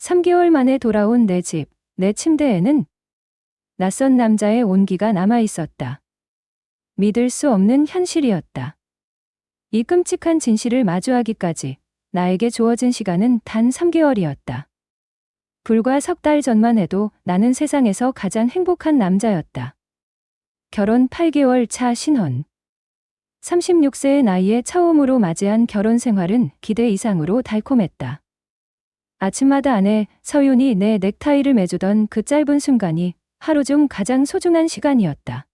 3개월 만에 돌아온 내 집, 내 침대에는 낯선 남자의 온기가 남아 있었다. 믿을 수 없는 현실이었다. 이 끔찍한 진실을 마주하기까지 나에게 주어진 시간은 단 3개월이었다. 불과 3달 전만 해도 나는 세상에서 가장 행복한 남자였다. 결혼 8개월 차 신혼. 36세의 나이에 처음으로 맞이한 결혼 생활은 기대 이상으로 달콤했다. 아침마다 아내 서윤이 내 넥타이를 매주던 그 짧은 순간이 하루 중 가장 소중한 시간이었다.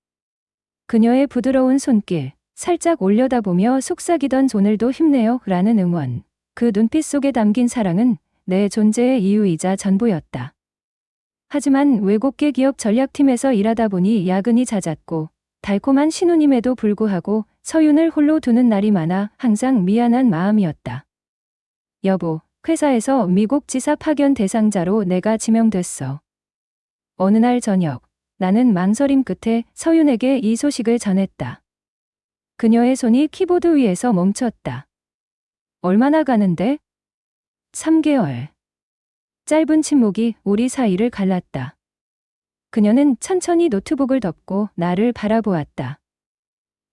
그녀의 부드러운 손길, 살짝 올려다보며 속삭이던 오늘도 힘내요 라는 응원, 그 눈빛 속에 담긴 사랑은 내 존재의 이유이자 전부였다. 하지만 외국계 기업 전략팀에서 일하다 보니 야근이 잦았고 달콤한 신혼임에도 불구하고 서윤을 홀로 두는 날이 많아 항상 미안한 마음이었다. 여보, 회사에서 미국 지사 파견 대상자로 내가 지명됐어. 어느 날 저녁, 나는 망설임 끝에 서윤에게 이 소식을 전했다. 그녀의 손이 키보드 위에서 멈췄다. 얼마나 가는데? 3개월. 짧은 침묵이 우리 사이를 갈랐다. 그녀는 천천히 노트북을 덮고 나를 바라보았다.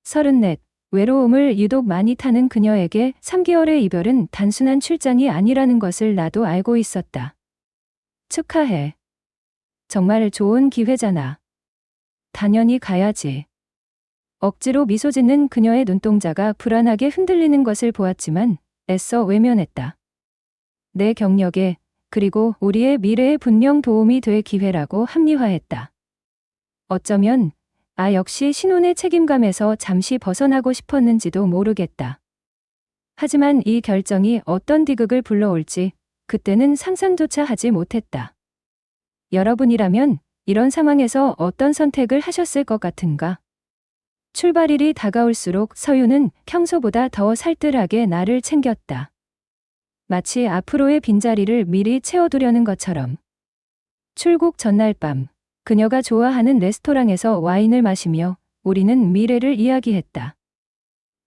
34, 외로움을 유독 많이 타는 그녀에게 3개월의 이별은 단순한 출장이 아니라는 것을 나도 알고 있었다. 축하해. 정말 좋은 기회잖아. 당연히 가야지. 억지로 미소 짓는 그녀의 눈동자가 불안하게 흔들리는 것을 보았지만 애써 외면했다. 내 경력에, 그리고 우리의 미래에 분명 도움이 될 기회라고 합리화했다. 어쩌면 역시 신혼의 책임감에서 잠시 벗어나고 싶었는지도 모르겠다. 하지만 이 결정이 어떤 비극을 불러올지 그때는 상상조차 하지 못했다. 여러분이라면 이런 상황에서 어떤 선택을 하셨을 것 같은가? 출발일이 다가올수록 서윤은 평소보다 더 살뜰하게 나를 챙겼다. 마치 앞으로의 빈자리를 미리 채워두려는 것처럼. 출국 전날 밤, 그녀가 좋아하는 레스토랑에서 와인을 마시며 우리는 미래를 이야기했다.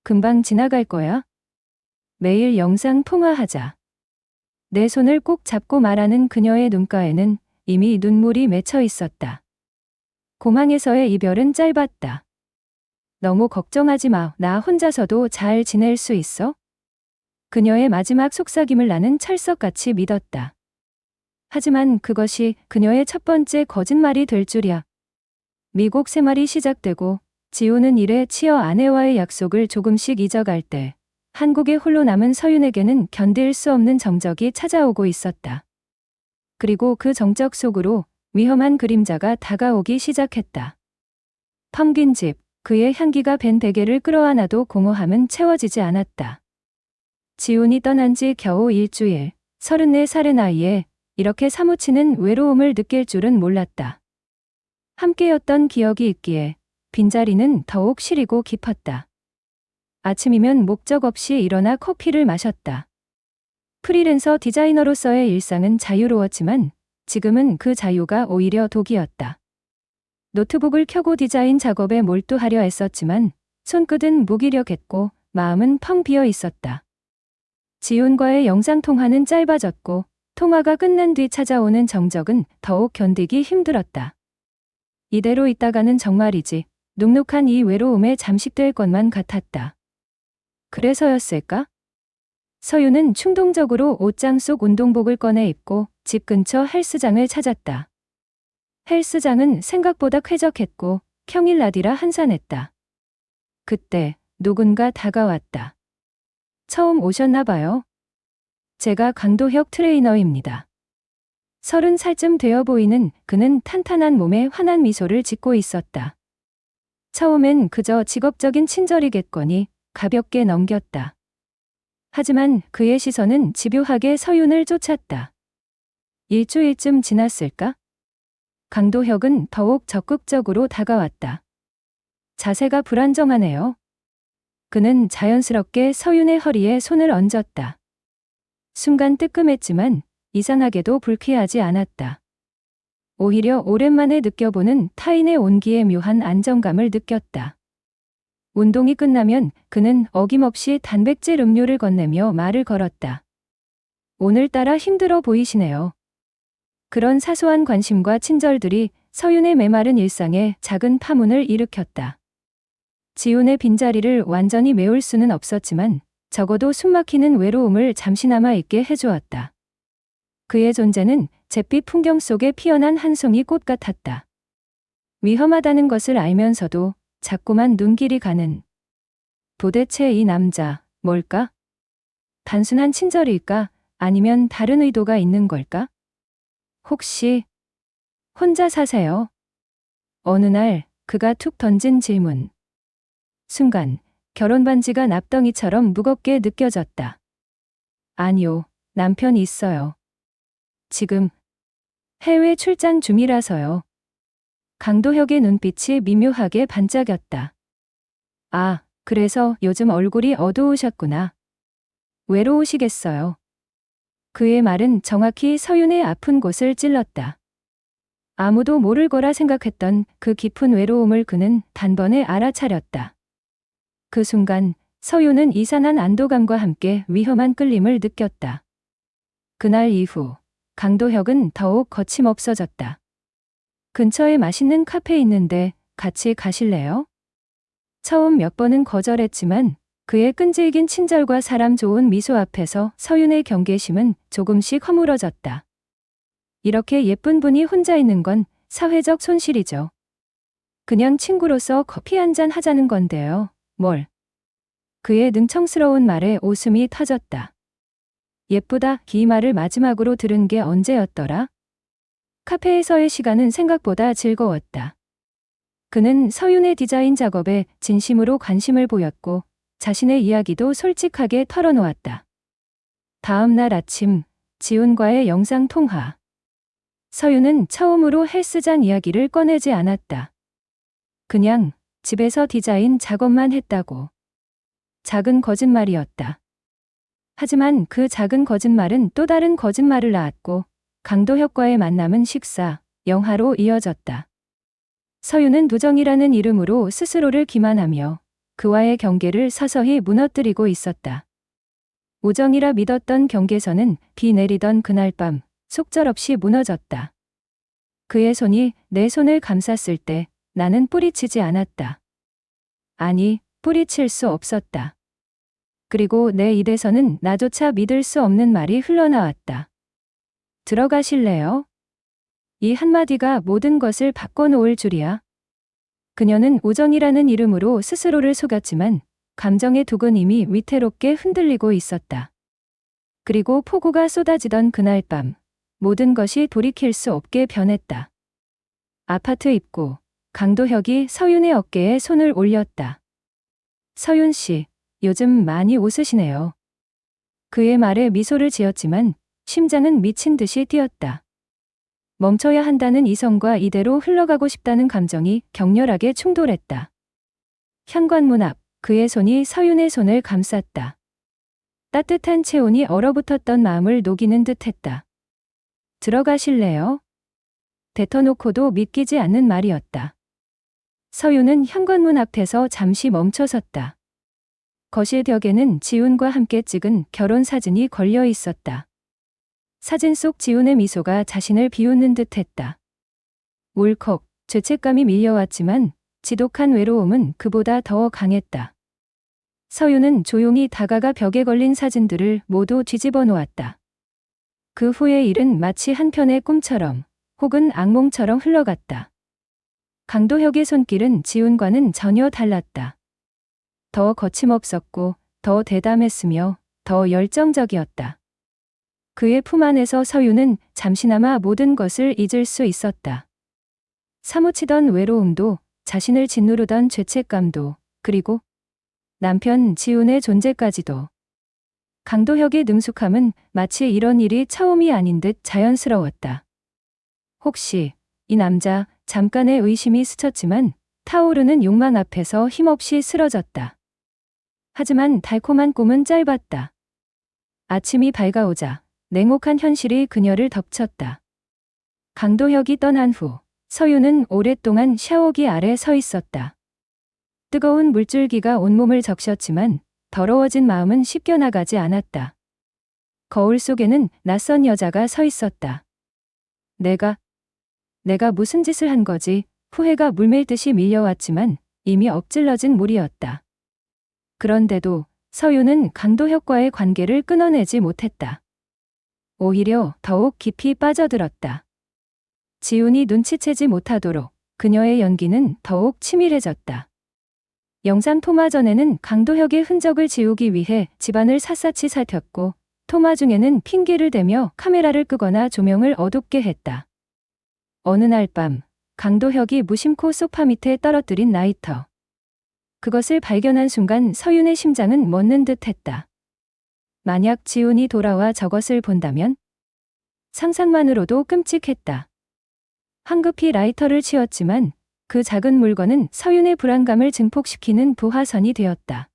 금방 지나갈 거야? 매일 영상 통화하자. 내 손을 꼭 잡고 말하는 그녀의 눈가에는 이미 눈물이 맺혀 있었다. 공항에서의 이별은 짧았다. 너무 걱정하지 마. 나 혼자서도 잘 지낼 수 있어? 그녀의 마지막 속삭임을 나는 철석같이 믿었다. 하지만 그것이 그녀의 첫 번째 거짓말이 될 줄이야. 미국 생활이 시작되고 지우는 일에 치여 아내와의 약속을 조금씩 잊어갈 때 한국에 홀로 남은 서윤에게는 견딜 수 없는 정적이 찾아오고 있었다. 그리고 그 정적 속으로 위험한 그림자가 다가오기 시작했다. 텅빈 집, 그의 향기가 밴 베개를 끌어안아도 공허함은 채워지지 않았다. 지훈이 떠난 지 겨우 일주일, 34살의 나이에 이렇게 사무치는 외로움을 느낄 줄은 몰랐다. 함께였던 기억이 있기에 빈자리는 더욱 시리고 깊었다. 아침이면 목적 없이 일어나 커피를 마셨다. 프리랜서 디자이너로서의 일상은 자유로웠지만 지금은 그 자유가 오히려 독이었다. 노트북을 켜고 디자인 작업에 몰두하려 했었지만 손끝은 무기력했고 마음은 텅 비어 있었다. 지훈과의 영상통화는 짧아졌고 통화가 끝난 뒤 찾아오는 정적은 더욱 견디기 힘들었다. 이대로 있다가는 정말이지 눅눅한 이 외로움에 잠식될 것만 같았다. 그래서였을까? 서윤은 충동적으로 옷장 속 운동복을 꺼내 입고 집 근처 헬스장을 찾았다. 헬스장은 생각보다 쾌적했고 평일날이라 한산했다. 그때 누군가 다가왔다. 처음 오셨나 봐요. 제가 강도혁 트레이너입니다. 30살쯤 되어 보이는 그는 탄탄한 몸에 환한 미소를 짓고 있었다. 처음엔 그저 직업적인 친절이겠거니 가볍게 넘겼다. 하지만 그의 시선은 집요하게 서윤을 쫓았다. 일주일쯤 지났을까? 강도혁은 더욱 적극적으로 다가왔다. 자세가 불안정하네요. 그는 자연스럽게 서윤의 허리에 손을 얹었다. 순간 뜨끔했지만 이상하게도 불쾌하지 않았다. 오히려 오랜만에 느껴보는 타인의 온기에 묘한 안정감을 느꼈다. 운동이 끝나면 그는 어김없이 단백질 음료를 건네며 말을 걸었다. 오늘따라 힘들어 보이시네요. 그런 사소한 관심과 친절들이 서윤의 메마른 일상에 작은 파문을 일으켰다. 지훈의 빈자리를 완전히 메울 수는 없었지만 적어도 숨막히는 외로움을 잠시나마 잊게 해주었다. 그의 존재는 잿빛 풍경 속에 피어난 한 송이 꽃 같았다. 위험하다는 것을 알면서도 자꾸만 눈길이 가는. 도대체 이 남자, 뭘까? 단순한 친절일까? 아니면 다른 의도가 있는 걸까? 혹시 혼자 사세요? 어느 날 그가 툭 던진 질문. 순간 결혼 반지가 납덩이처럼 무겁게 느껴졌다. 아니요, 남편이 있어요. 지금 해외 출장 중이라서요. 강도혁의 눈빛이 미묘하게 반짝였다. 아, 그래서 요즘 얼굴이 어두우셨구나. 외로우시겠어요. 그의 말은 정확히 서윤의 아픈 곳을 찔렀다. 아무도 모를 거라 생각했던 그 깊은 외로움을 그는 단번에 알아차렸다. 그 순간 서윤은 이산한 안도감과 함께 위험한 끌림을 느꼈다. 그날 이후 강도혁은 더욱 거침없어졌다. 근처에 맛있는 카페 있는데 같이 가실래요? 처음 몇 번은 거절했지만 그의 끈질긴 친절과 사람 좋은 미소 앞에서 서윤의 경계심은 조금씩 허물어졌다. 이렇게 예쁜 분이 혼자 있는 건 사회적 손실이죠. 그냥 친구로서 커피 한잔 하자는 건데요. 뭘? 그의 능청스러운 말에 웃음이 터졌다. 예쁘다, 이 말을 마지막으로 들은 게 언제였더라? 카페에서의 시간은 생각보다 즐거웠다. 그는 서윤의 디자인 작업에 진심으로 관심을 보였고 자신의 이야기도 솔직하게 털어놓았다. 다음 날 아침, 지훈과의 영상 통화. 서윤은 처음으로 헬스장 이야기를 꺼내지 않았다. 그냥 집에서 디자인 작업만 했다고. 작은 거짓말이었다. 하지만 그 작은 거짓말은 또 다른 거짓말을 낳았고 강도혁과의 만남은 식사, 영화로 이어졌다. 서윤은 누정이라는 이름으로 스스로를 기만하며 그와의 경계를 서서히 무너뜨리고 있었다. 우정이라 믿었던 경계선은 비 내리던 그날 밤 속절없이 무너졌다. 그의 손이 내 손을 감쌌을 때 나는 뿌리치지 않았다. 아니, 뿌리칠 수 없었다. 그리고 내 입에서는 나조차 믿을 수 없는 말이 흘러나왔다. 들어가실래요? 이 한마디가 모든 것을 바꿔놓을 줄이야. 그녀는 우정이라는 이름으로 스스로를 속였지만 감정의 둑은 이미 위태롭게 흔들리고 있었다. 그리고 폭우가 쏟아지던 그날 밤 모든 것이 돌이킬 수 없게 변했다. 아파트 입구, 강도혁이 서윤의 어깨에 손을 올렸다. 서윤 씨, 요즘 많이 웃으시네요. 그의 말에 미소를 지었지만 심장은 미친 듯이 뛰었다. 멈춰야 한다는 이성과 이대로 흘러가고 싶다는 감정이 격렬하게 충돌했다. 현관문 앞, 그의 손이 서윤의 손을 감쌌다. 따뜻한 체온이 얼어붙었던 마음을 녹이는 듯했다. 들어가실래요? 뱉어놓고도 믿기지 않는 말이었다. 서윤은 현관문 앞에서 잠시 멈춰섰다. 거실 벽에는 지훈과 함께 찍은 결혼 사진이 걸려 있었다. 사진 속 지훈의 미소가 자신을 비웃는 듯했다. 울컥, 죄책감이 밀려왔지만 지독한 외로움은 그보다 더 강했다. 서윤은 조용히 다가가 벽에 걸린 사진들을 모두 뒤집어 놓았다. 그 후의 일은 마치 한 편의 꿈처럼 혹은 악몽처럼 흘러갔다. 강도혁의 손길은 지훈과는 전혀 달랐다. 더 거침없었고 더 대담했으며 더 열정적이었다. 그의 품 안에서 서윤은 잠시나마 모든 것을 잊을 수 있었다. 사무치던 외로움도, 자신을 짓누르던 죄책감도, 그리고 남편 지훈의 존재까지도. 강도혁의 능숙함은 마치 이런 일이 처음이 아닌 듯 자연스러웠다. 혹시 이 남자, 잠깐의 의심이 스쳤지만 타오르는 욕망 앞에서 힘없이 쓰러졌다. 하지만 달콤한 꿈은 짧았다. 아침이 밝아오자 냉혹한 현실이 그녀를 덮쳤다. 강도혁이 떠난 후 서윤은 오랫동안 샤워기 아래 서 있었다. 뜨거운 물줄기가 온몸을 적셨지만 더러워진 마음은 씻겨나가지 않았다. 거울 속에는 낯선 여자가 서 있었다. 내가 무슨 짓을 한 거지? 후회가 물밀듯이 밀려왔지만 이미 엎질러진 물이었다. 그런데도 서윤은 강도혁과의 관계를 끊어내지 못했다. 오히려 더욱 깊이 빠져들었다. 지훈이 눈치채지 못하도록 그녀의 연기는 더욱 치밀해졌다. 영상 통화 전에는 강도혁의 흔적을 지우기 위해 집안을 샅샅이 살폈고 통화 중에는 핑계를 대며 카메라를 끄거나 조명을 어둡게 했다. 어느 날 밤 강도혁이 무심코 소파 밑에 떨어뜨린 라이터. 그것을 발견한 순간 서윤의 심장은 멎는 듯 했다. 만약 지훈이 돌아와 저것을 본다면? 상상만으로도 끔찍했다. 황급히 라이터를 치웠지만 그 작은 물건은 서윤의 불안감을 증폭시키는 부하선이 되었다.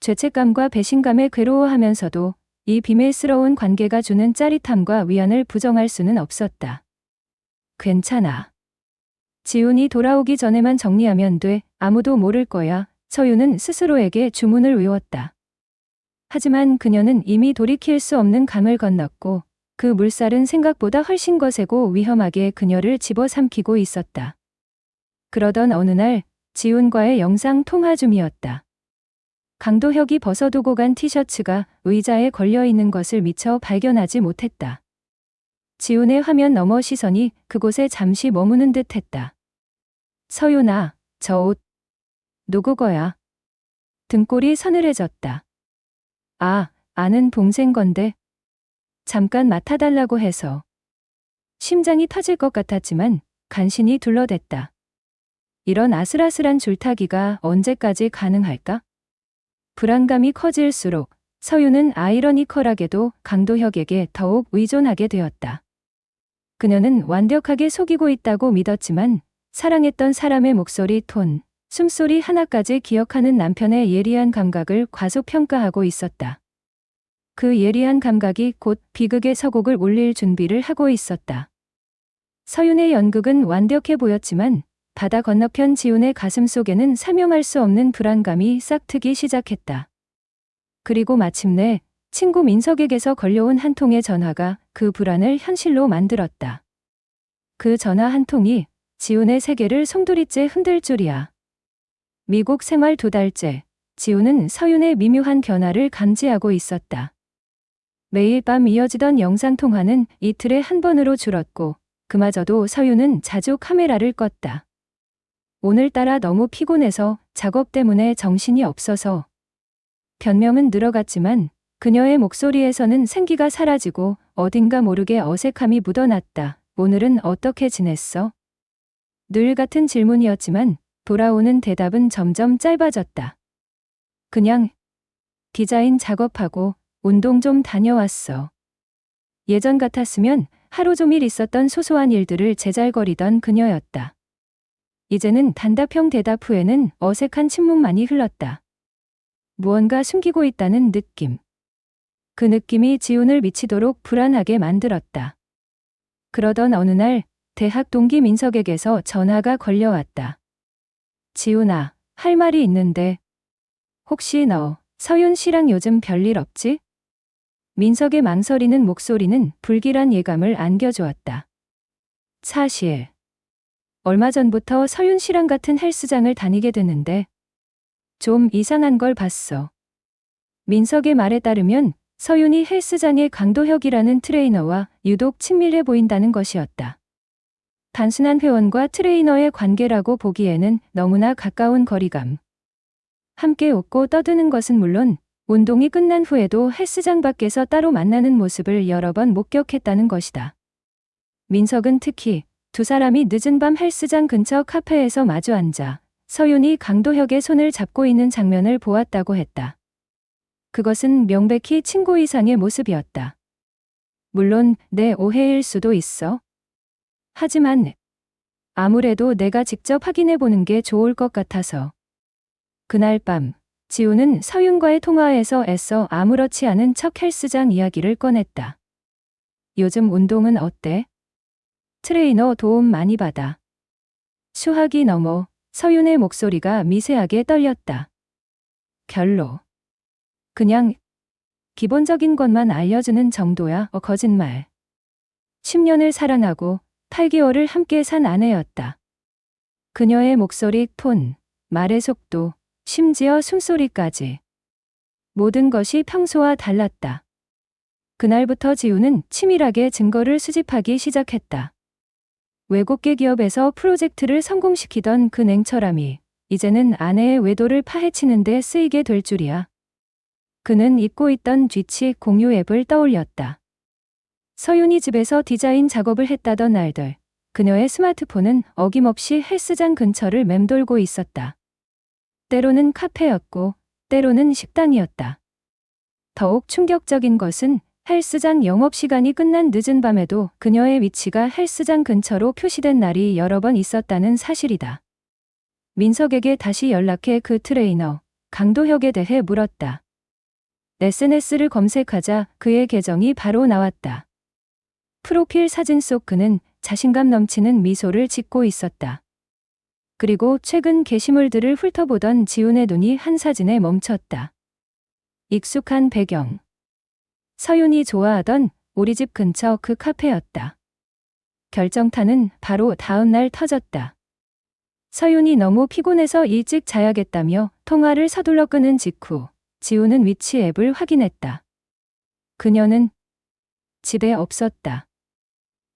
죄책감과 배신감에 괴로워하면서도 이 비밀스러운 관계가 주는 짜릿함과 위안을 부정할 수는 없었다. 괜찮아. 지훈이 돌아오기 전에만 정리하면 돼. 아무도 모를 거야. 서윤은 스스로에게 주문을 외웠다. 하지만 그녀는 이미 돌이킬 수 없는 강을 건넜고 그 물살은 생각보다 훨씬 거세고 위험하게 그녀를 집어삼키고 있었다. 그러던 어느 날 지훈과의 영상 통화 중이었다. 강도혁이 벗어두고 간 티셔츠가 의자에 걸려있는 것을 미처 발견하지 못했다. 지훈의 화면 너머 시선이 그곳에 잠시 머무는 듯 했다. 서윤아, 저 옷 누구 거야? 등골이 서늘해졌다. 아는 동생 건데. 잠깐 맡아달라고 해서. 심장이 터질 것 같았지만 간신히 둘러댔다. 이런 아슬아슬한 줄타기가 언제까지 가능할까? 불안감이 커질수록 서윤은 아이러니컬하게도 강도혁에게 더욱 의존하게 되었다. 그녀는 완벽하게 속이고 있다고 믿었지만 사랑했던 사람의 목소리, 톤, 숨소리 하나까지 기억하는 남편의 예리한 감각을 과소평가하고 있었다. 그 예리한 감각이 곧 비극의 서곡을 울릴 준비를 하고 있었다. 서윤의 연극은 완벽해 보였지만 바다 건너편 지훈의 가슴 속에는 설명할 수 없는 불안감이 싹트기 시작했다. 그리고 마침내 친구 민석에게서 걸려온 한 통의 전화가 그 불안을 현실로 만들었다. 그 전화 한 통이 지훈의 세계를 송두리째 흔들 줄이야. 미국 생활 2달째, 지훈은 서윤의 미묘한 변화를 감지하고 있었다. 매일 밤 이어지던 영상통화는 이틀에 한 번으로 줄었고 그마저도 서윤은 자주 카메라를 껐다. 오늘따라 너무 피곤해서, 작업 때문에 정신이 없어서. 변명은 늘어갔지만 그녀의 목소리에서는 생기가 사라지고 어딘가 모르게 어색함이 묻어났다. 오늘은 어떻게 지냈어? 늘 같은 질문이었지만 돌아오는 대답은 점점 짧아졌다. 그냥 디자인 작업하고 운동 좀 다녀왔어. 예전 같았으면 하루 종일 있었던 소소한 일들을 제잘거리던 그녀였다. 이제는 단답형 대답 후에는 어색한 침묵만이 흘렀다. 무언가 숨기고 있다는 느낌. 그 느낌이 지훈을 미치도록 불안하게 만들었다. 그러던 어느 날 대학 동기 민석에게서 전화가 걸려왔다. 지훈아, 할 말이 있는데 혹시 너 서윤 씨랑 요즘 별일 없지? 민석의 망설이는 목소리는 불길한 예감을 안겨주었다. 사실 얼마 전부터 서윤 씨랑 같은 헬스장을 다니게 됐는데 좀 이상한 걸 봤어. 민석의 말에 따르면 서윤이 헬스장의 강도혁이라는 트레이너와 유독 친밀해 보인다는 것이었다. 단순한 회원과 트레이너의 관계라고 보기에는 너무나 가까운 거리감. 함께 웃고 떠드는 것은 물론 운동이 끝난 후에도 헬스장 밖에서 따로 만나는 모습을 여러 번 목격했다는 것이다. 민석은 특히 두 사람이 늦은 밤 헬스장 근처 카페에서 마주 앉아 서윤이 강도혁의 손을 잡고 있는 장면을 보았다고 했다. 그것은 명백히 친구 이상의 모습이었다. 물론 내 오해일 수도 있어. 하지만 아무래도 내가 직접 확인해 보는 게 좋을 것 같아서. 그날 밤 지훈은 서윤과의 통화에서 애써 아무렇지 않은 척 헬스장 이야기를 꺼냈다. 요즘 운동은 어때? 트레이너 도움 많이 받아. 수학이 넘어. 서윤의 목소리가 미세하게 떨렸다. 별로. 그냥 기본적인 것만 알려주는 정도야. 거짓말. 10년을 사랑하고 8개월을 함께 산 아내였다. 그녀의 목소리, 톤, 말의 속도, 심지어 숨소리까지. 모든 것이 평소와 달랐다. 그날부터 지우는 치밀하게 증거를 수집하기 시작했다. 외국계 기업에서 프로젝트를 성공시키던 그 냉철함이 이제는 아내의 외도를 파헤치는 데 쓰이게 될 줄이야. 그는 잊고 있던 뒤치 공유 앱을 떠올렸다. 서윤이 집에서 디자인 작업을 했다던 날들, 그녀의 스마트폰은 어김없이 헬스장 근처를 맴돌고 있었다. 때로는 카페였고, 때로는 식당이었다. 더욱 충격적인 것은 헬스장 영업시간이 끝난 늦은 밤에도 그녀의 위치가 헬스장 근처로 표시된 날이 여러 번 있었다는 사실이다. 민석에게 다시 연락해 그 트레이너, 강도혁에 대해 물었다. SNS를 검색하자 그의 계정이 바로 나왔다. 프로필 사진 속 그는 자신감 넘치는 미소를 짓고 있었다. 그리고 최근 게시물들을 훑어보던 지훈의 눈이 한 사진에 멈췄다. 익숙한 배경. 서윤이 좋아하던 우리 집 근처 그 카페였다. 결정타는 바로 다음 날 터졌다. 서윤이 너무 피곤해서 일찍 자야겠다며 통화를 서둘러 끊은 직후 지훈은 위치 앱을 확인했다. 그녀는 집에 없었다.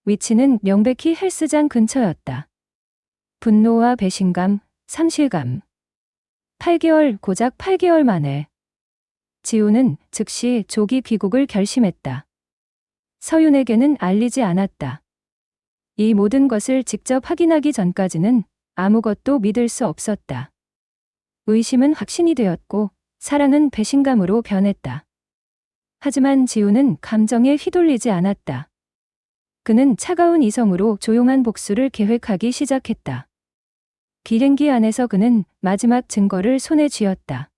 위치는 명백히 헬스장 근처였다. 분노와 배신감, 상실감. 8개월, 고작 8개월 만에. 지훈은 즉시 조기 귀국을 결심했다. 서윤에게는 알리지 않았다. 이 모든 것을 직접 확인하기 전까지는 아무것도 믿을 수 없었다. 의심은 확신이 되었고 사랑은 배신감으로 변했다. 하지만 지훈은 감정에 휘둘리지 않았다. 그는 차가운 이성으로 조용한 복수를 계획하기 시작했다. 비행기 안에서 그는 마지막 증거를 손에 쥐었다.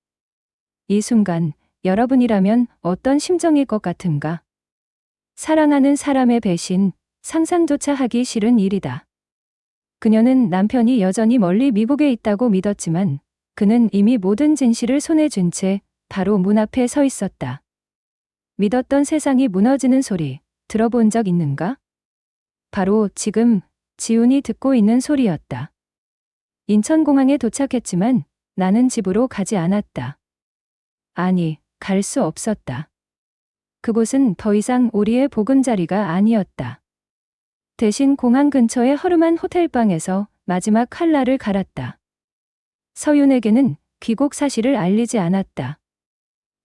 이 순간 여러분이라면 어떤 심정일 것 같은가? 사랑하는 사람의 배신, 상상조차 하기 싫은 일이다. 그녀는 남편이 여전히 멀리 미국에 있다고 믿었지만 그는 이미 모든 진실을 손에 쥔 채 바로 문 앞에 서 있었다. 믿었던 세상이 무너지는 소리 들어본 적 있는가? 바로 지금 지훈이 듣고 있는 소리였다. 인천공항에 도착했지만 나는 집으로 가지 않았다. 아니, 갈 수 없었다. 그곳은 더 이상 우리의 보금자리가 아니었다. 대신 공항 근처의 허름한 호텔방에서 마지막 칼날을 갈았다. 서윤에게는 귀국 사실을 알리지 않았다.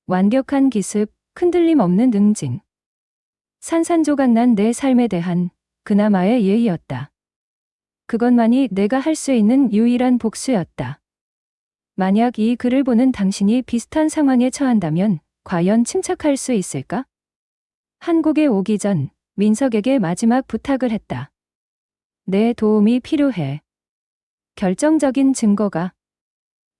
완벽한 기습, 흔들림 없는 응징. 산산조각난 내 삶에 대한 그나마의 예의였다. 그것만이 내가 할 수 있는 유일한 복수였다. 만약 이 글을 보는 당신이 비슷한 상황에 처한다면 과연 침착할 수 있을까? 한국에 오기 전 민석에게 마지막 부탁을 했다. 내 도움이 필요해. 결정적인 증거가.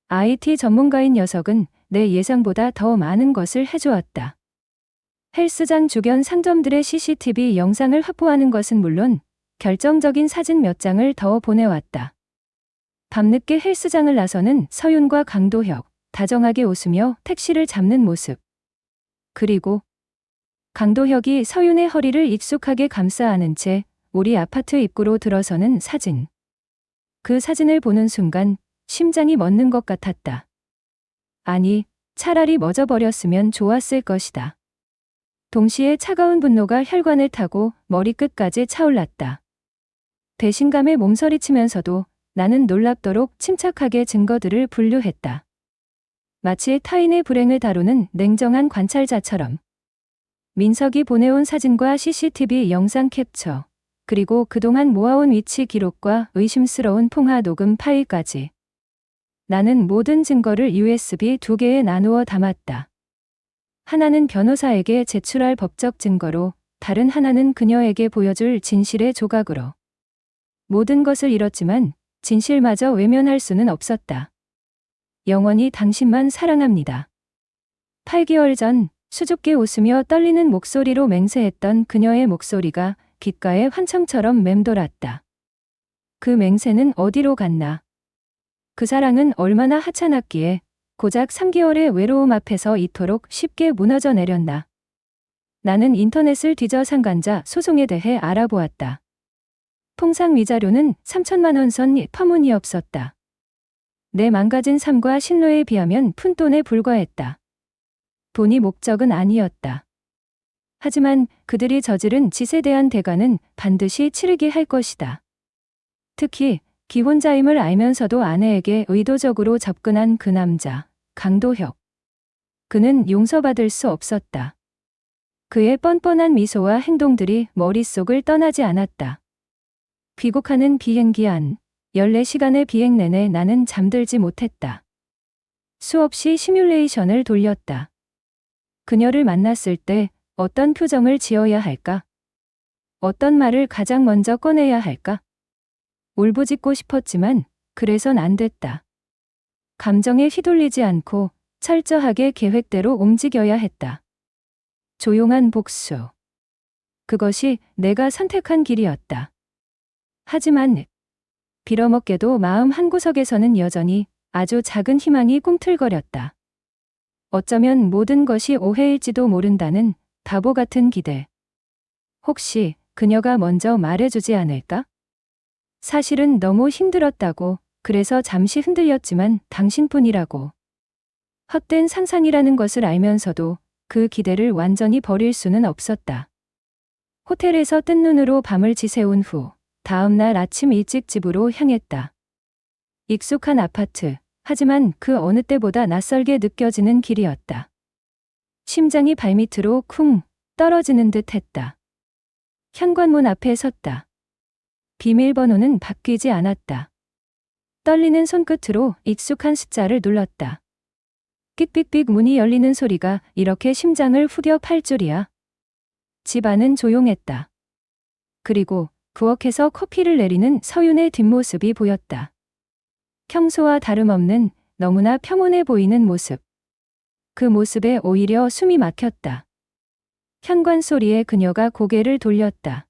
IT 전문가인 녀석은 내 예상보다 더 많은 것을 해주었다. 헬스장 주변 상점들의 CCTV 영상을 확보하는 것은 물론 결정적인 사진 몇 장을 더 보내왔다. 밤늦게 헬스장을 나서는 서윤과 강도혁, 다정하게 웃으며 택시를 잡는 모습. 그리고 강도혁이 서윤의 허리를 익숙하게 감싸 안은 채 우리 아파트 입구로 들어서는 사진. 그 사진을 보는 순간 심장이 멎는 것 같았다. 아니, 차라리 멎어버렸으면 좋았을 것이다. 동시에 차가운 분노가 혈관을 타고 머리끝까지 차올랐다. 배신감에 몸서리치면서도 나는 놀랍도록 침착하게 증거들을 분류했다. 마치 타인의 불행을 다루는 냉정한 관찰자처럼. 민석이 보내온 사진과 CCTV 영상 캡처, 그리고 그동안 모아온 위치 기록과 의심스러운 통화 녹음 파일까지. 나는 모든 증거를 USB 2개에 나누어 담았다. 하나는 변호사에게 제출할 법적 증거로, 다른 하나는 그녀에게 보여줄 진실의 조각으로. 모든 것을 잃었지만 진실마저 외면할 수는 없었다. 영원히 당신만 사랑합니다. 8개월 전 수줍게 웃으며 떨리는 목소리로 맹세했던 그녀의 목소리가 귓가에 환청처럼 맴돌았다. 그 맹세는 어디로 갔나? 그 사랑은 얼마나 하찮았기에 고작 3개월의 외로움 앞에서 이토록 쉽게 무너져 내렸나? 나는 인터넷을 뒤져 상간자 소송에 대해 알아보았다. 통상 위자료는 3천만 원 선 터무니없었다. 내 망가진 삶과 신뢰에 비하면 푼돈에 불과했다. 돈이 목적은 아니었다. 하지만 그들이 저지른 짓에 대한 대가는 반드시 치르게 할 것이다. 특히 기혼자임을 알면서도 아내에게 의도적으로 접근한 그 남자, 강도혁. 그는 용서받을 수 없었다. 그의 뻔뻔한 미소와 행동들이 머릿속을 떠나지 않았다. 귀국하는 비행기 안, 14시간의 비행 내내 나는 잠들지 못했다. 수없이 시뮬레이션을 돌렸다. 그녀를 만났을 때 어떤 표정을 지어야 할까? 어떤 말을 가장 먼저 꺼내야 할까? 울부짖고 싶었지만 그래선 안 됐다. 감정에 휘둘리지 않고 철저하게 계획대로 움직여야 했다. 조용한 복수. 그것이 내가 선택한 길이었다. 하지만 빌어먹게도 마음 한구석에서는 여전히 아주 작은 희망이 꿈틀거렸다. 어쩌면 모든 것이 오해일지도 모른다는 바보 같은 기대. 혹시 그녀가 먼저 말해주지 않을까? 사실은 너무 힘들었다고, 그래서 잠시 흔들렸지만 당신뿐이라고. 헛된 상상이라는 것을 알면서도 그 기대를 완전히 버릴 수는 없었다. 호텔에서 뜬 눈으로 밤을 지새운 후 다음 날 아침 일찍 집으로 향했다. 익숙한 아파트, 하지만 그 어느 때보다 낯설게 느껴지는 길이었다. 심장이 발밑으로 쿵 떨어지는 듯 했다. 현관문 앞에 섰다. 비밀번호는 바뀌지 않았다. 떨리는 손끝으로 익숙한 숫자를 눌렀다. 삑삑삑 문이 열리는 소리가 이렇게 심장을 후벼 팔 줄이야. 집 안은 조용했다. 그리고 부엌에서 커피를 내리는 서윤의 뒷모습이 보였다. 평소와 다름없는 너무나 평온해 보이는 모습. 그 모습에 오히려 숨이 막혔다. 현관 소리에 그녀가 고개를 돌렸다.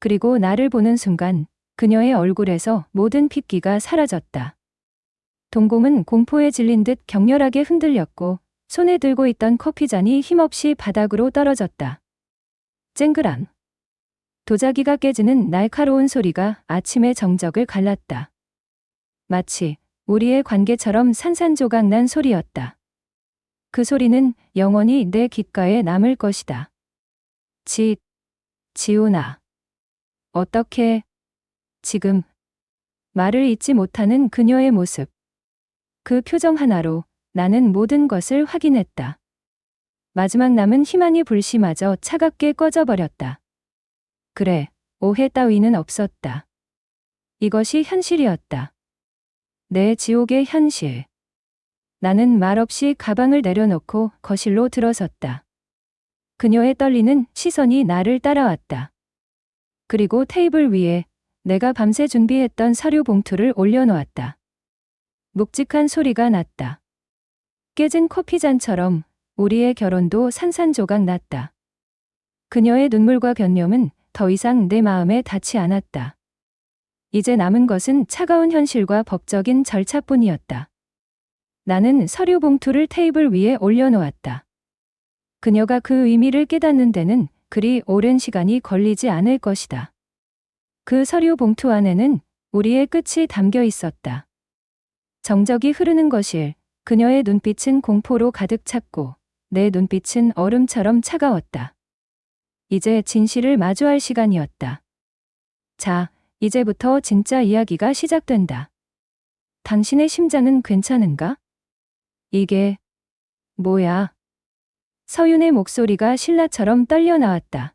그리고 나를 보는 순간 그녀의 얼굴에서 모든 핏기가 사라졌다. 동공은 공포에 질린 듯 격렬하게 흔들렸고 손에 들고 있던 커피잔이 힘없이 바닥으로 떨어졌다. 쨍그랑. 도자기가 깨지는 날카로운 소리가 아침의 정적을 갈랐다. 마치 우리의 관계처럼 산산조각난 소리였다. 그 소리는 영원히 내 귓가에 남을 것이다. 지훈아. 어떻게? 지금. 말을 잇지 못하는 그녀의 모습. 그 표정 하나로 나는 모든 것을 확인했다. 마지막 남은 희망의 불씨마저 차갑게 꺼져버렸다. 그래, 오해 따위는 없었다. 이것이 현실이었다. 내 지옥의 현실. 나는 말없이 가방을 내려놓고 거실로 들어섰다. 그녀의 떨리는 시선이 나를 따라왔다. 그리고 테이블 위에 내가 밤새 준비했던 서류 봉투를 올려놓았다. 묵직한 소리가 났다. 깨진 커피잔처럼 우리의 결혼도 산산조각 났다. 그녀의 눈물과 변념은 더 이상 내 마음에 닿지 않았다. 이제 남은 것은 차가운 현실과 법적인 절차뿐이었다. 나는 서류 봉투를 테이블 위에 올려놓았다. 그녀가 그 의미를 깨닫는 데는 그리 오랜 시간이 걸리지 않을 것이다. 그 서류 봉투 안에는 우리의 끝이 담겨 있었다. 정적이 흐르는 거실, 그녀의 눈빛은 공포로 가득 찼고 내 눈빛은 얼음처럼 차가웠다. 이제 진실을 마주할 시간이었다. 자, 이제부터 진짜 이야기가 시작된다. 당신의 심장은 괜찮은가? 이게 뭐야? 서윤의 목소리가 신라처럼 떨려 나왔다.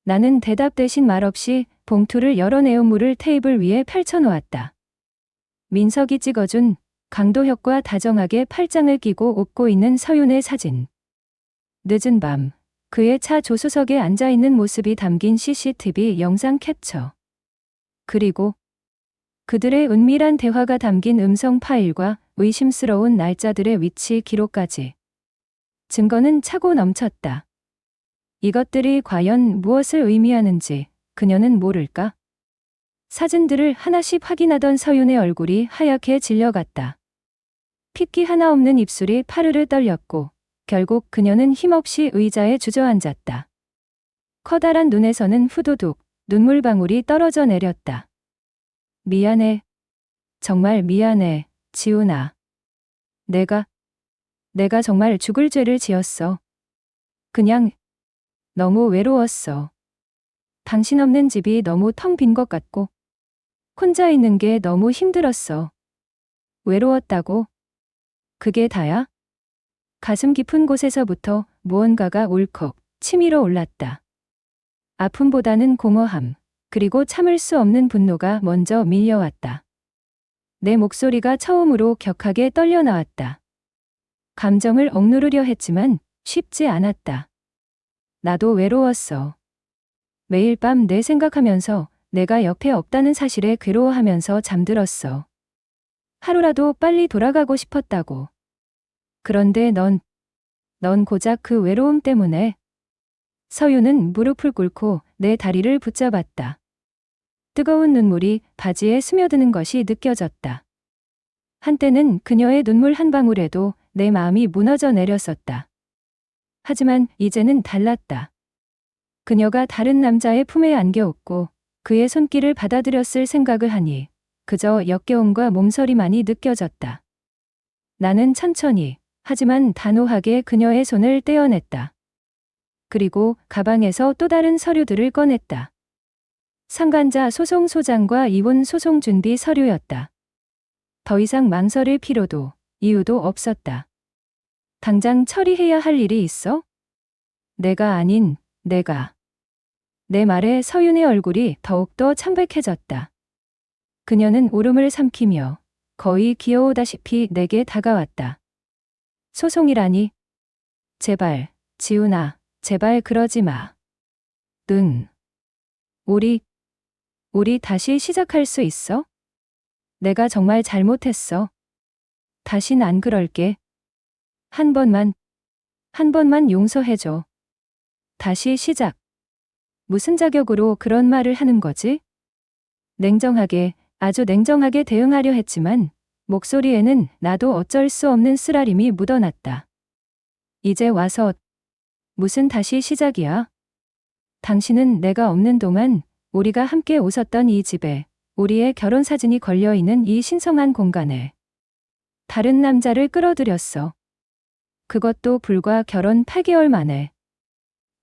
나는 대답 대신 말없이 봉투를 열어 내용물을 테이블 위에 펼쳐놓았다. 민석이 찍어준 강도혁과 다정하게 팔짱을 끼고 웃고 있는 서윤의 사진. 늦은 밤, 그의 차 조수석에 앉아있는 모습이 담긴 CCTV 영상 캡처. 그리고 그들의 은밀한 대화가 담긴 음성 파일과 의심스러운 날짜들의 위치 기록까지. 증거는 차고 넘쳤다. 이것들이 과연 무엇을 의미하는지 그녀는 모를까? 사진들을 하나씩 확인하던 서윤의 얼굴이 하얗게 질려갔다. 핏기 하나 없는 입술이 파르르 떨렸고 결국 그녀는 힘없이 의자에 주저앉았다. 커다란 눈에서는 후두둑 눈물방울이 떨어져 내렸다. 미안해. 정말 미안해, 지훈아. 내가 정말 죽을 죄를 지었어. 그냥 너무 외로웠어. 당신 없는 집이 너무 텅 빈 것 같고 혼자 있는 게 너무 힘들었어. 외로웠다고? 그게 다야? 가슴 깊은 곳에서부터 무언가가 울컥 치밀어 올랐다. 아픔보다는 공허함, 그리고 참을 수 없는 분노가 먼저 밀려왔다. 내 목소리가 처음으로 격하게 떨려 나왔다. 감정을 억누르려 했지만 쉽지 않았다. 나도 외로웠어. 매일 밤 내 생각하면서 내가 옆에 없다는 사실에 괴로워하면서 잠들었어. 하루라도 빨리 돌아가고 싶었다고. 그런데 넌 고작 그 외로움 때문에. 서유는 무릎을 꿇고 내 다리를 붙잡았다. 뜨거운 눈물이 바지에 스며드는 것이 느껴졌다. 한때는 그녀의 눈물 한 방울에도 내 마음이 무너져 내렸었다. 하지만 이제는 달랐다. 그녀가 다른 남자의 품에 안겨 웃고 그의 손길을 받아들였을 생각을 하니 그저 역겨움과 몸서리만이 느껴졌다. 나는 천천히, 하지만 단호하게 그녀의 손을 떼어냈다. 그리고 가방에서 또 다른 서류들을 꺼냈다. 상간자 소송 소장과 이혼 소송 준비 서류였다. 더 이상 망설일 필요도 이유도 없었다. 당장 처리해야 할 일이 있어? 내가 아닌 내가. 내 말에 서윤의 얼굴이 더욱더 창백해졌다. 그녀는 울음을 삼키며 거의 기어오다시피 내게 다가왔다. 소송이라니? 제발, 지훈아, 제발 그러지 마. 우리 다시 시작할 수 있어? 내가 정말 잘못했어. 다신 안 그럴게. 한 번만 용서해줘. 다시 시작. 무슨 자격으로 그런 말을 하는 거지? 냉정하게, 아주 냉정하게 대응하려 했지만 목소리에는 나도 어쩔 수 없는 쓰라림이 묻어났다. 이제 와서 무슨 다시 시작이야? 당신은 내가 없는 동안 우리가 함께 웃었던 이 집에, 우리의 결혼 사진이 걸려있는 이 신성한 공간에 다른 남자를 끌어들였어. 그것도 불과 결혼 8개월 만에.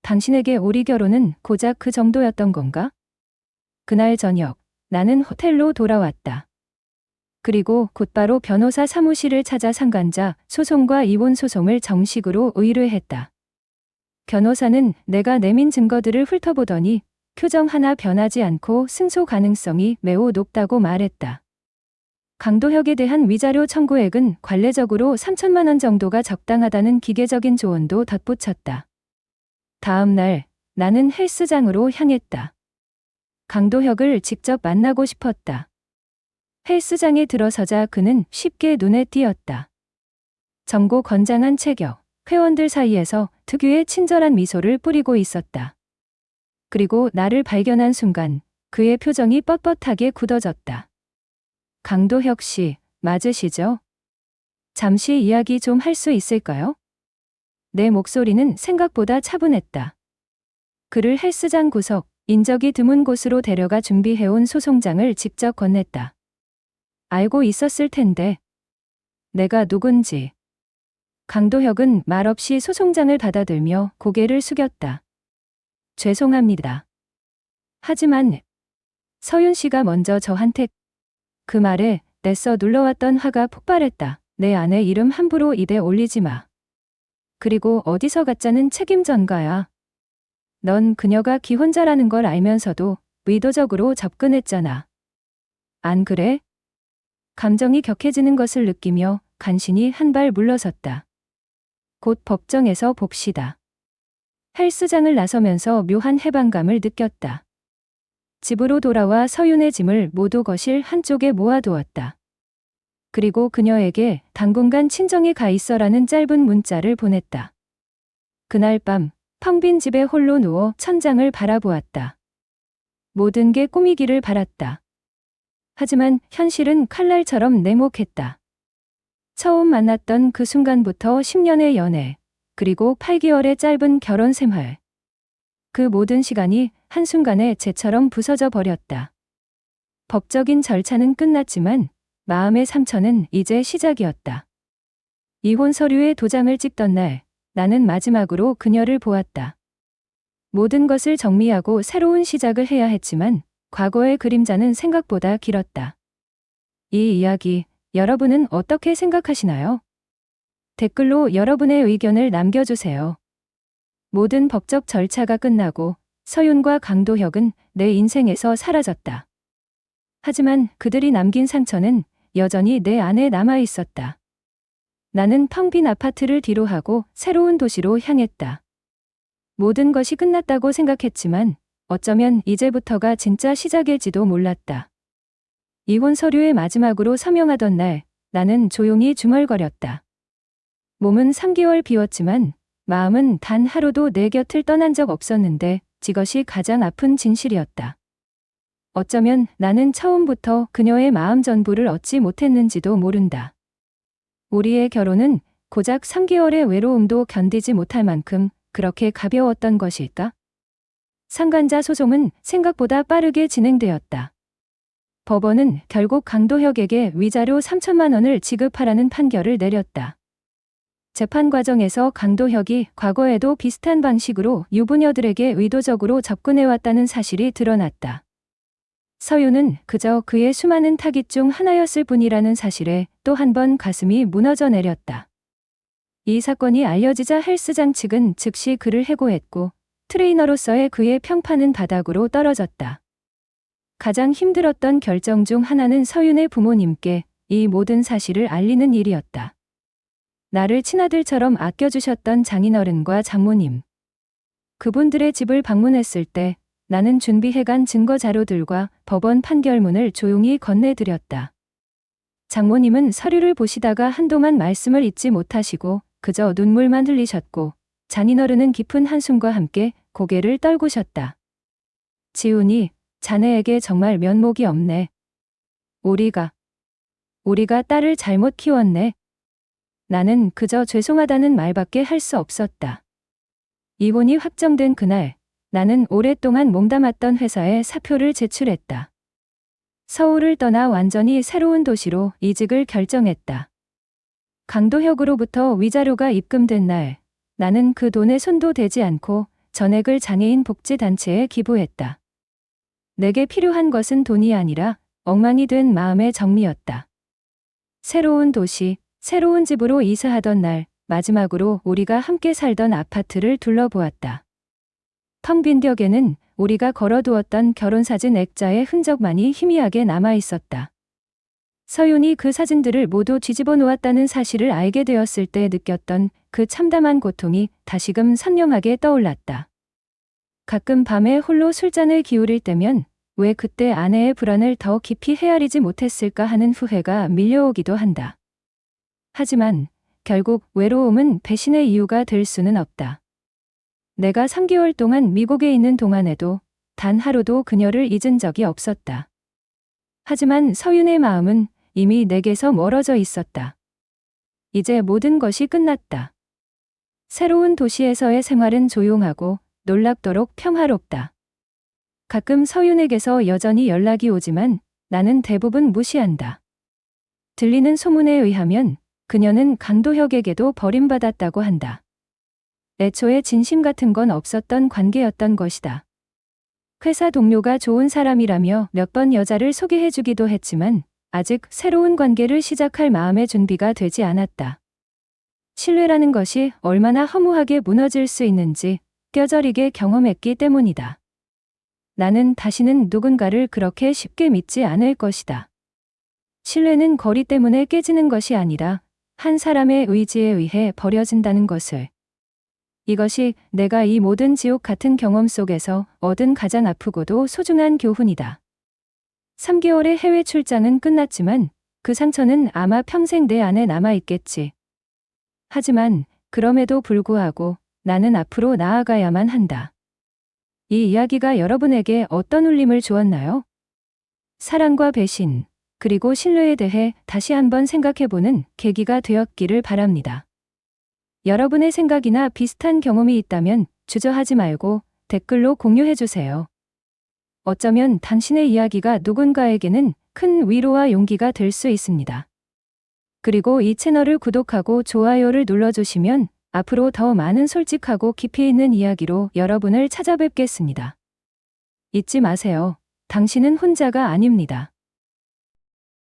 당신에게 우리 결혼은 고작 그 정도였던 건가? 그날 저녁, 나는 호텔로 돌아왔다. 그리고 곧바로 변호사 사무실을 찾아 상간자 소송과 이혼 소송을 정식으로 의뢰했다. 변호사는 내가 내민 증거들을 훑어보더니 표정 하나 변하지 않고 승소 가능성이 매우 높다고 말했다. 강도혁에 대한 위자료 청구액은 관례적으로 3천만 원 정도가 적당하다는 기계적인 조언도 덧붙였다. 다음 날, 나는 헬스장으로 향했다. 강도혁을 직접 만나고 싶었다. 헬스장에 들어서자 그는 쉽게 눈에 띄었다. 젊고 건장한 체격, 회원들 사이에서 특유의 친절한 미소를 뿌리고 있었다. 그리고 나를 발견한 순간 그의 표정이 뻣뻣하게 굳어졌다. 강도혁 씨, 맞으시죠? 잠시 이야기 좀 할 수 있을까요? 내 목소리는 생각보다 차분했다. 그를 헬스장 구석, 인적이 드문 곳으로 데려가 준비해온 소송장을 직접 건넸다. 알고 있었을 텐데. 내가 누군지. 강도혁은 말없이 소송장을 받아들며 고개를 숙였다. 죄송합니다. 하지만 서윤 씨가 먼저 저한테. 그 말에 냈어 눌러왔던 화가 폭발했다. 내 아내 이름 함부로 입에 올리지 마. 그리고 어디서 가짜는 책임 전가야. 넌 그녀가 기혼자라는 걸 알면서도 의도적으로 접근했잖아. 안 그래? 감정이 격해지는 것을 느끼며 간신히 한 발 물러섰다. 곧 법정에서 봅시다. 헬스장을 나서면서 묘한 해방감을 느꼈다. 집으로 돌아와 서윤의 짐을 모두 거실 한쪽에 모아두었다. 그리고 그녀에게 당분간 친정에 가 있어라는 짧은 문자를 보냈다. 그날 밤 텅 빈 집에 홀로 누워 천장을 바라보았다. 모든 게 꿈이기를 바랐다. 하지만 현실은 칼날처럼 냉혹했다. 처음 만났던 그 순간부터 10년의 연애, 그리고 8개월의 짧은 결혼 생활. 그 모든 시간이 한순간에 재처럼 부서져 버렸다. 법적인 절차는 끝났지만 마음의 상처는 이제 시작이었다. 이혼 서류에 도장을 찍던 날, 나는 마지막으로 그녀를 보았다. 모든 것을 정리하고 새로운 시작을 해야 했지만 과거의 그림자는 생각보다 길었다. 이 이야기, 여러분은 어떻게 생각하시나요? 댓글로 여러분의 의견을 남겨주세요. 모든 법적 절차가 끝나고 서윤과 강도혁은 내 인생에서 사라졌다. 하지만 그들이 남긴 상처는 여전히 내 안에 남아 있었다. 나는 텅 빈 아파트를 뒤로하고 새로운 도시로 향했다. 모든 것이 끝났다고 생각했지만 어쩌면 이제부터가 진짜 시작일지도 몰랐다. 이혼 서류에 마지막으로 서명하던 날, 나는 조용히 중얼거렸다. 몸은 3개월 비웠지만 마음은 단 하루도 내 곁을 떠난 적 없었는데 이것이 가장 아픈 진실이었다. 어쩌면 나는 처음부터 그녀의 마음 전부를 얻지 못했는지도 모른다. 우리의 결혼은 고작 3개월의 외로움도 견디지 못할 만큼 그렇게 가벼웠던 것일까? 상간자 소송은 생각보다 빠르게 진행되었다. 법원은 결국 강도혁에게 위자료 3천만 원을 지급하라는 판결을 내렸다. 재판 과정에서 강도혁이 과거에도 비슷한 방식으로 유부녀들에게 의도적으로 접근해왔다는 사실이 드러났다. 서윤은 그저 그의 수많은 타깃 중 하나였을 뿐이라는 사실에 또 한 번 가슴이 무너져 내렸다. 이 사건이 알려지자 헬스장 측은 즉시 그를 해고했고 트레이너로서의 그의 평판은 바닥으로 떨어졌다. 가장 힘들었던 결정 중 하나는 서윤의 부모님께 이 모든 사실을 알리는 일이었다. 나를 친아들처럼 아껴주셨던 장인어른과 장모님. 그분들의 집을 방문했을 때 나는 준비해간 증거 자료들과 법원 판결문을 조용히 건네드렸다. 장모님은 서류를 보시다가 한동안 말씀을 잇지 못하시고 그저 눈물만 흘리셨고 장인어른은 깊은 한숨과 함께 고개를 떨구셨다. 지훈이, 자네에게 정말 면목이 없네. 우리가 딸을 잘못 키웠네. 나는 그저 죄송하다는 말밖에 할 수 없었다. 이혼이 확정된 그날, 나는 오랫동안 몸담았던 회사에 사표를 제출했다. 서울을 떠나 완전히 새로운 도시로 이직을 결정했다. 강도혁으로부터 위자료가 입금된 날, 나는 그 돈에 손도 대지 않고 전액을 장애인 복지단체에 기부했다. 내게 필요한 것은 돈이 아니라 엉망이 된 마음의 정리였다. 새로운 도시, 새로운 집으로 이사하던 날, 마지막으로 우리가 함께 살던 아파트를 둘러보았다. 텅 빈 벽에는 우리가 걸어두었던 결혼사진 액자의 흔적만이 희미하게 남아 있었다. 서윤이 그 사진들을 모두 뒤집어 놓았다는 사실을 알게 되었을 때 느꼈던 그 참담한 고통이 다시금 선명하게 떠올랐다. 가끔 밤에 홀로 술잔을 기울일 때면 왜 그때 아내의 불안을 더 깊이 헤아리지 못했을까 하는 후회가 밀려오기도 한다. 하지만 결국 외로움은 배신의 이유가 될 수는 없다. 내가 3개월 동안 미국에 있는 동안에도 단 하루도 그녀를 잊은 적이 없었다. 하지만 서윤의 마음은 이미 내게서 멀어져 있었다. 이제 모든 것이 끝났다. 새로운 도시에서의 생활은 조용하고 놀랍도록 평화롭다. 가끔 서윤에게서 여전히 연락이 오지만 나는 대부분 무시한다. 들리는 소문에 의하면 그녀는 강도혁에게도 버림받았다고 한다. 애초에 진심 같은 건 없었던 관계였던 것이다. 회사 동료가 좋은 사람이라며 몇 번 여자를 소개해주기도 했지만 아직 새로운 관계를 시작할 마음의 준비가 되지 않았다. 신뢰라는 것이 얼마나 허무하게 무너질 수 있는지 뼈저리게 경험했기 때문이다. 나는 다시는 누군가를 그렇게 쉽게 믿지 않을 것이다. 신뢰는 거리 때문에 깨지는 것이 아니라 한 사람의 의지에 의해 버려진다는 것을. 이것이 내가 이 모든 지옥 같은 경험 속에서 얻은 가장 아프고도 소중한 교훈이다. 3개월의 해외 출장은 끝났지만 그 상처는 아마 평생 내 안에 남아있겠지. 하지만 그럼에도 불구하고 나는 앞으로 나아가야만 한다. 이 이야기가 여러분에게 어떤 울림을 주었나요? 사랑과 배신, 그리고 신뢰에 대해 다시 한번 생각해보는 계기가 되었기를 바랍니다. 여러분의 생각이나 비슷한 경험이 있다면 주저하지 말고 댓글로 공유해주세요. 어쩌면 당신의 이야기가 누군가에게는 큰 위로와 용기가 될 수 있습니다. 그리고 이 채널을 구독하고 좋아요를 눌러주시면 앞으로 더 많은 솔직하고 깊이 있는 이야기로 여러분을 찾아뵙겠습니다. 잊지 마세요. 당신은 혼자가 아닙니다.